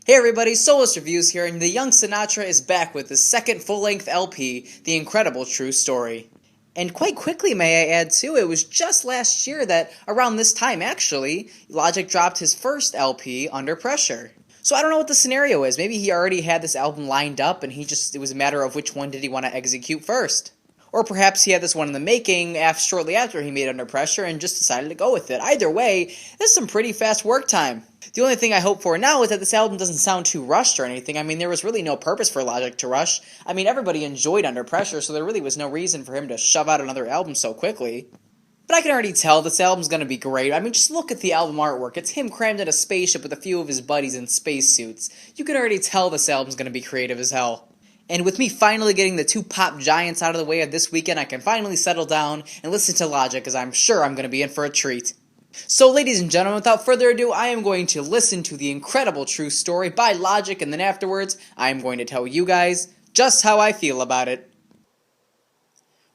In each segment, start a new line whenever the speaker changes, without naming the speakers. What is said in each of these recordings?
Hey everybody, Soulless Reviews here, and the young Sinatra is back with his second full-length LP, The Incredible True Story. And quite quickly, may I add too, it was just last year that, around this time actually, Logic dropped his first LP, Under Pressure. So I don't know what the scenario is. Maybe he already had this album lined up and it was a matter of which one did he want to execute first. Or perhaps he had this one in the making shortly after he made Under Pressure and just decided to go with it. Either way, this is some pretty fast work time. The only thing I hope for now is that this album doesn't sound too rushed or anything. I mean, there was really no purpose for Logic to rush. I mean, everybody enjoyed Under Pressure, so there really was no reason for him to shove out another album so quickly. But I can already tell this album's gonna be great. I mean, just look at the album artwork. It's him crammed in a spaceship with a few of his buddies in spacesuits. You can already tell this album's gonna be creative as hell. And with me finally getting the two pop giants out of the way of this weekend, I can finally settle down and listen to Logic, as I'm sure I'm going to be in for a treat. So ladies and gentlemen, without further ado, I am going to listen to The Incredible True Story by Logic, and then afterwards, I am going to tell you guys just how I feel about it.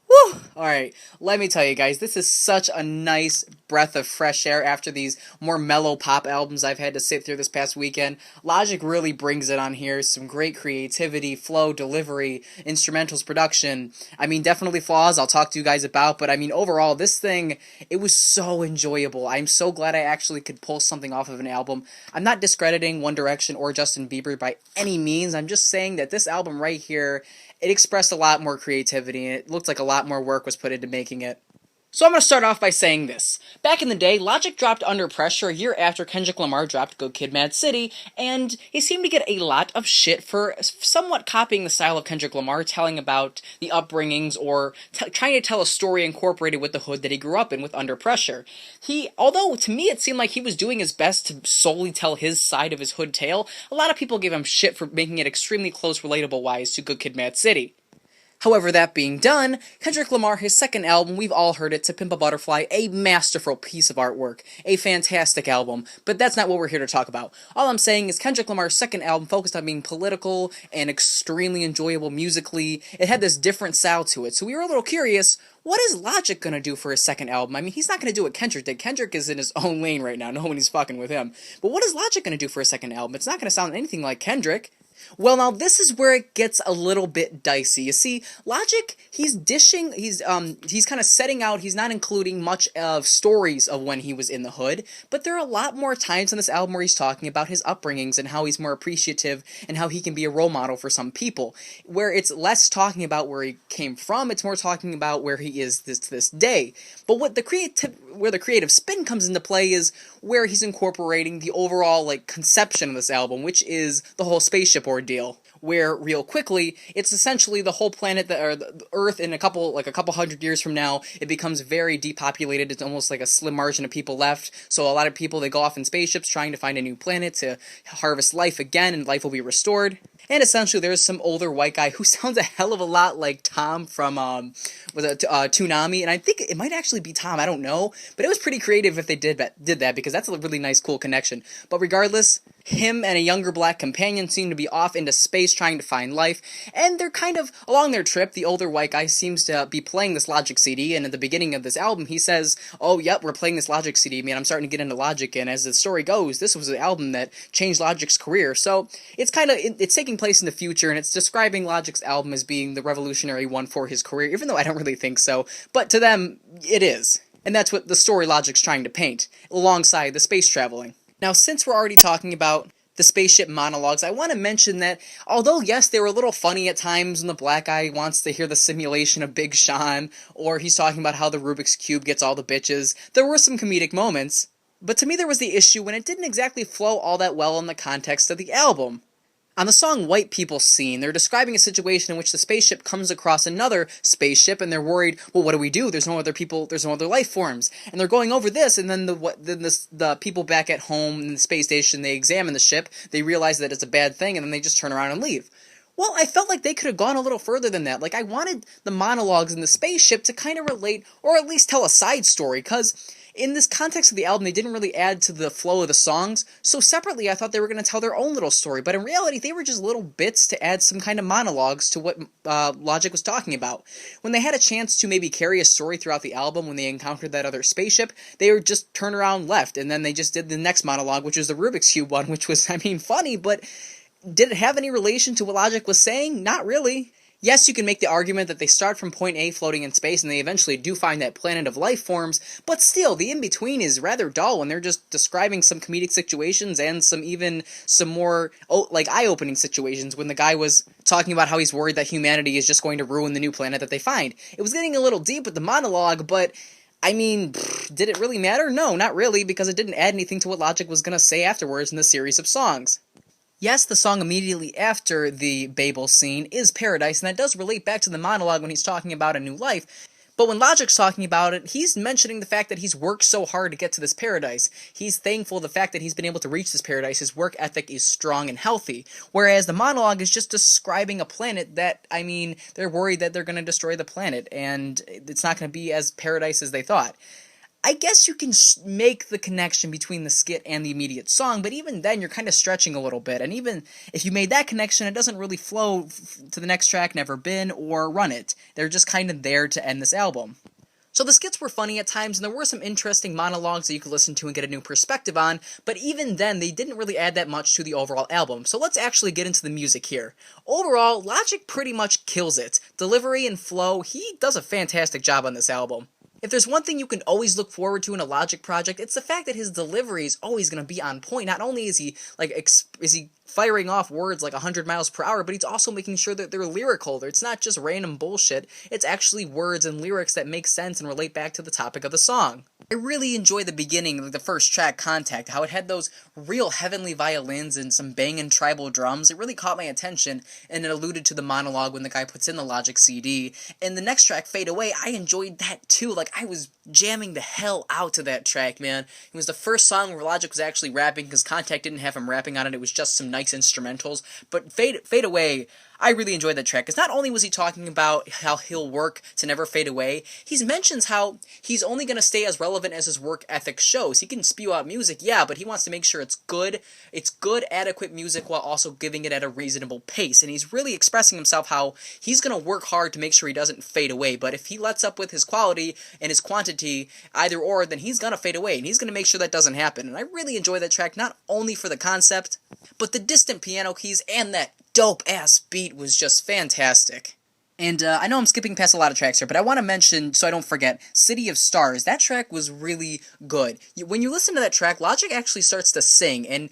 Woo! Alright, let me tell you guys, this is such a nice breath of fresh air after these more mellow pop albums I've had to sit through this past weekend. Logic really brings it on here. Some great creativity, flow, delivery, instrumentals, production. I mean, definitely flaws I'll talk to you guys about, but I mean, overall, this thing, it was so enjoyable. I'm so glad I actually could pull something off of an album. I'm not discrediting One Direction or Justin Bieber by any means. I'm just saying that this album right here, it expressed a lot more creativity, and it looked like a lot more work was put into making it. So I'm going to start off by saying this. Back in the day, Logic dropped Under Pressure a year after Kendrick Lamar dropped Good Kid Mad City, and he seemed to get a lot of shit for somewhat copying the style of Kendrick Lamar, telling about the upbringings or trying to tell a story incorporated with the hood that he grew up in with Under Pressure. Although to me it seemed like he was doing his best to solely tell his side of his hood tale, a lot of people gave him shit for making it extremely close relatable-wise to Good Kid Mad City. However, that being done, Kendrick Lamar, his second album, we've all heard it, To Pimp a Butterfly, a masterful piece of artwork, a fantastic album, but that's not what we're here to talk about. All I'm saying is Kendrick Lamar's second album focused on being political and extremely enjoyable musically. It had this different style to it, so we were a little curious, what is Logic gonna do for his second album? I mean, he's not gonna do what Kendrick did. Kendrick is in his own lane right now, nobody's fucking with him. But what is Logic gonna do for his second album? It's not gonna sound anything like Kendrick. Well, now this is where it gets a little bit dicey. You see, Logic, he's kind of setting out, he's not including much of stories of when he was in the hood, but there are a lot more times in this album where he's talking about his upbringings and how he's more appreciative and how he can be a role model for some people, where it's less talking about where he came from, it's more talking about where he is this day. But where the creative spin comes into play is where he's incorporating the overall conception of this album, which is the whole spaceship ordeal, where real quickly it's essentially the whole planet or the Earth in a couple hundred years from now, it becomes very depopulated. It's almost like a slim margin of people left, so a lot of people, they go off in spaceships trying to find a new planet to harvest life again, and life will be restored. And essentially there's some older white guy who sounds a hell of a lot like Tom from Toonami, and I think it might actually be Tom, I don't know, but it was pretty creative if they did that, because that's a really nice, cool connection. But regardless, him and a younger black companion seem to be off into space trying to find life, and they're kind of, along their trip, the older white guy seems to be playing this Logic CD, and at the beginning of this album he says, oh yep, we're playing this Logic CD, man, I'm starting to get into Logic, and as the story goes, this was an album that changed Logic's career. So it's taking place in the future, and it's describing Logic's album as being the revolutionary one for his career, even though I don't really think so, but to them, it is. And that's what the story Logic's trying to paint, alongside the space traveling. Now, since we're already talking about the spaceship monologues, I want to mention that, although yes, they were a little funny at times when the black guy wants to hear the simulation of Big Sean, or he's talking about how the Rubik's Cube gets all the bitches, there were some comedic moments, but to me there was the issue when it didn't exactly flow all that well in the context of the album. On the song White People Scene, they're describing a situation in which the spaceship comes across another spaceship, and they're worried, well, what do we do? There's no other people, there's no other life forms. And they're going over this, and then the people back at home in the space station, they examine the ship, they realize that it's a bad thing, and then they just turn around and leave. Well, I felt like they could have gone a little further than that. Like, I wanted the monologues in the spaceship to kind of relate, or at least tell a side story, because In this context of the album, they didn't really add to the flow of the songs, so separately I thought they were going to tell their own little story, but in reality they were just little bits to add some kind of monologues to what Logic was talking about. When they had a chance to maybe carry a story throughout the album, when they encountered that other spaceship, they would just turn around left, and then they just did the next monologue, which was the Rubik's Cube one, which was, funny, but did it have any relation to what Logic was saying? Not really. Yes, you can make the argument that they start from point A floating in space and they eventually do find that planet of life forms, but still, the in-between is rather dull when they're just describing some comedic situations and some more, eye-opening situations when the guy was talking about how he's worried that humanity is just going to ruin the new planet that they find. It was getting a little deep with the monologue, but did it really matter? No, not really, because it didn't add anything to what Logic was going to say afterwards in the series of songs. Yes, the song immediately after the Babel scene is Paradise, and that does relate back to the monologue when he's talking about a new life. But when Logic's talking about it, he's mentioning the fact that he's worked so hard to get to this paradise. He's thankful the fact that he's been able to reach this paradise. His work ethic is strong and healthy. Whereas the monologue is just describing a planet that, they're worried that they're going to destroy the planet, and it's not going to be as paradise as they thought. I guess you can make the connection between the skit and the immediate song, but even then you're kind of stretching a little bit, and even if you made that connection, it doesn't really flow to the next track, Never Been, or Run It. They're just kind of there to end this album. So the skits were funny at times, and there were some interesting monologues that you could listen to and get a new perspective on, but even then, they didn't really add that much to the overall album. So let's actually get into the music here. Overall, Logic pretty much kills it. Delivery and flow, he does a fantastic job on this album. If there's one thing you can always look forward to in a Logic project, it's the fact that his delivery is always going to be on point. Not only is he firing off words like 100 miles per hour, but he's also making sure that they're lyrical. It's not just random bullshit. It's actually words and lyrics that make sense and relate back to the topic of the song. I really enjoy the beginning, like the first track, Contact, how it had those real heavenly violins and some banging tribal drums. It really caught my attention, and it alluded to the monologue when the guy puts in the Logic CD. And the next track, Fade Away, I enjoyed that too. Like, I was jamming the hell out to that track, man. It was the first song where Logic was actually rapping, because Contact didn't have him rapping on it. It was just some nice instrumentals. But Fade Away, I really enjoyed that track, because not only was he talking about how he'll work to never fade away, he mentions how he's only going to stay as relevant as his work ethic shows. He can spew out music, yeah, but he wants to make sure it's good, adequate music while also giving it at a reasonable pace, and he's really expressing himself how he's going to work hard to make sure he doesn't fade away, but if he lets up with his quality and his quantity, either or, then he's going to fade away, and he's going to make sure that doesn't happen, and I really enjoy that track, not only for the concept, but the distant piano keys and that dope-ass beat was just fantastic. And I know I'm skipping past a lot of tracks here, but I want to mention, so I don't forget, City of Stars. That track was really good. When you listen to that track, Logic actually starts to sing, and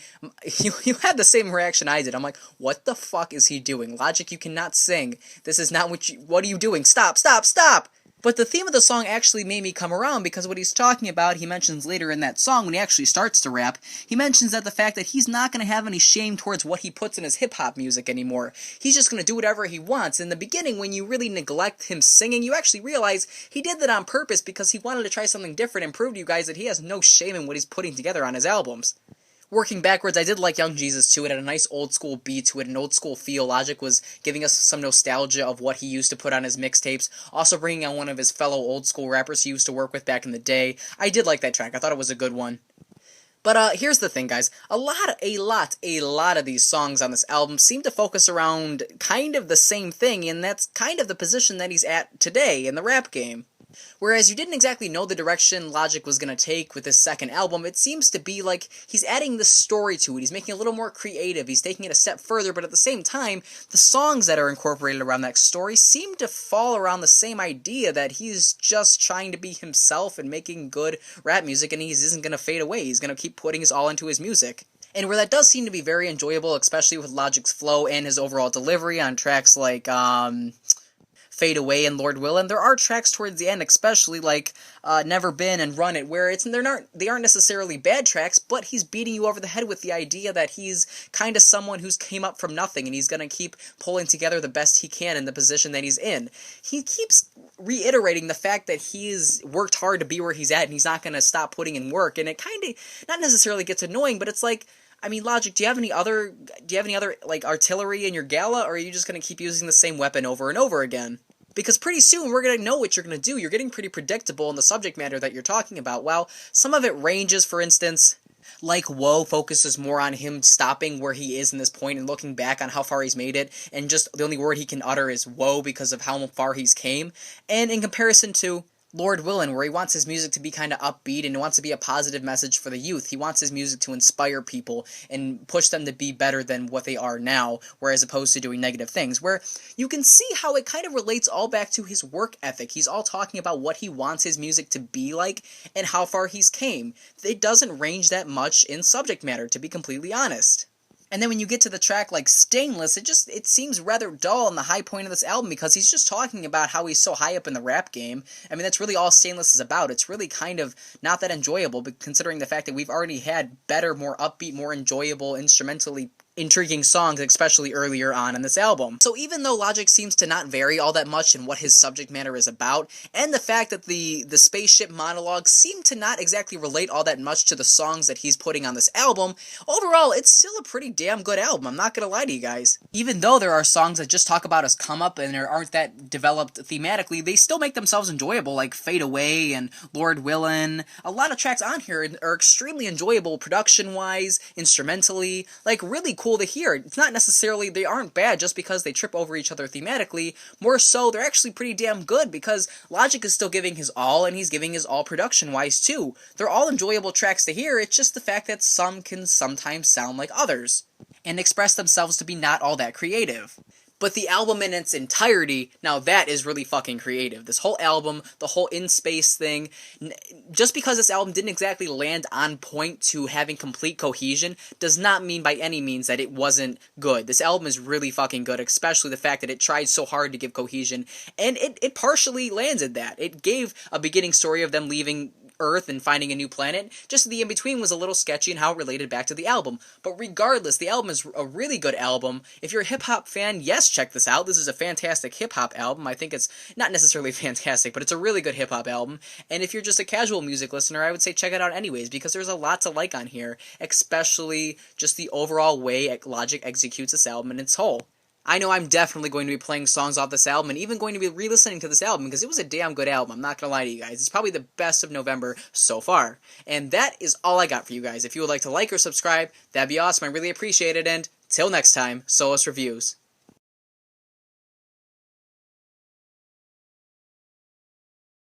you had the same reaction I did. I'm like, what the fuck is he doing? Logic, you cannot sing. This is not what are you doing? Stop, stop, stop! But the theme of the song actually made me come around, because what he's talking about, he mentions later in that song, when he actually starts to rap, he mentions that the fact that he's not going to have any shame towards what he puts in his hip-hop music anymore. He's just going to do whatever he wants. In the beginning, when you really neglect him singing, you actually realize he did that on purpose because he wanted to try something different and prove to you guys that he has no shame in what he's putting together on his albums. Working backwards, I did like Young Jesus too. It had a nice old school beat to it, an old school feel. Logic was giving us some nostalgia of what he used to put on his mixtapes, also bringing on one of his fellow old school rappers he used to work with back in the day. I did like that track. I thought it was a good one. But here's the thing, guys. A lot of these songs on this album seem to focus around kind of the same thing, and that's kind of the position that he's at today in the rap game. Whereas you didn't exactly know the direction Logic was going to take with this second album, it seems to be like he's adding this story to it. He's making it a little more creative. He's taking it a step further, but at the same time, the songs that are incorporated around that story seem to fall around the same idea that he's just trying to be himself and making good rap music, and he isn't going to fade away. He's going to keep putting his all into his music. And where that does seem to be very enjoyable, especially with Logic's flow and his overall delivery on tracks like, Fade Away and Lord Will, and there are tracks towards the end, especially like Never Been and Run It, where they aren't necessarily bad tracks, but he's beating you over the head with the idea that he's kind of someone who's came up from nothing, and he's going to keep pulling together the best he can in the position that he's in. He keeps reiterating the fact that he's worked hard to be where he's at, and he's not going to stop putting in work, and it kind of not necessarily gets annoying, but it's like, Logic, do you have any other like artillery in your gala, or are you just going to keep using the same weapon over and over again? Because pretty soon we're going to know what you're going to do. You're getting pretty predictable in the subject matter that you're talking about. While some of it ranges, for instance, like Woe focuses more on him stopping where he is in this point and looking back on how far he's made it, and just the only word he can utter is Woe because of how far he's came. And in comparison to Lord Willin, where he wants his music to be kind of upbeat and he wants to be a positive message for the youth. He wants his music to inspire people and push them to be better than what they are now, whereas opposed to doing negative things, where you can see how it kind of relates all back to his work ethic. He's all talking about what he wants his music to be like and how far he's came. It doesn't range that much in subject matter, to be completely honest. And then when you get to the track like Stainless, it seems rather dull on the high point of this album because he's just talking about how he's so high up in the rap game. I mean, that's really all Stainless is about. It's really kind of not that enjoyable, but considering the fact that we've already had better, more upbeat, more enjoyable, instrumentally intriguing songs, especially earlier on in this album. So even though Logic seems to not vary all that much in what his subject matter is about, and the fact that the spaceship monologues seem to not exactly relate all that much to the songs that he's putting on this album, overall, it's still a pretty damn good album, I'm not gonna lie to you guys. Even though there are songs that just talk about his come-up and aren't that developed thematically, they still make themselves enjoyable, like Fade Away and Lord Willin. A lot of tracks on here are extremely enjoyable production-wise, instrumentally, like really cool to hear. It's not necessarily they aren't bad just because they trip over each other thematically. More so, they're actually pretty damn good because Logic is still giving his all, and he's giving his all production-wise too. They're all enjoyable tracks to hear. It's just the fact that some can sometimes sound like others and express themselves to be not all that creative. But the album in its entirety, now that is really fucking creative. This whole album, the whole in-space thing, just because this album didn't exactly land on point to having complete cohesion, does not mean by any means that it wasn't good. This album is really fucking good, especially the fact that it tried so hard to give cohesion, and it partially landed that. It gave a beginning story of them leaving Earth and finding a new planet. Just the in-between was a little sketchy in how it related back to the album. But regardless, the album is a really good album. If you're a hip-hop fan, yes, check this out. This is a fantastic hip-hop album. I think it's not necessarily fantastic, but it's a really good hip-hop album. And if you're just a casual music listener, I would say check it out anyways, because there's a lot to like on here, especially just the overall way Logic executes this album in its whole. I know I'm definitely going to be playing songs off this album and even going to be re-listening to this album because it was a damn good album. I'm not going to lie to you guys. It's probably the best of November so far. And that is all I got for you guys. If you would like to like or subscribe, that'd be awesome. I really appreciate it. And till next time, Soulless Reviews.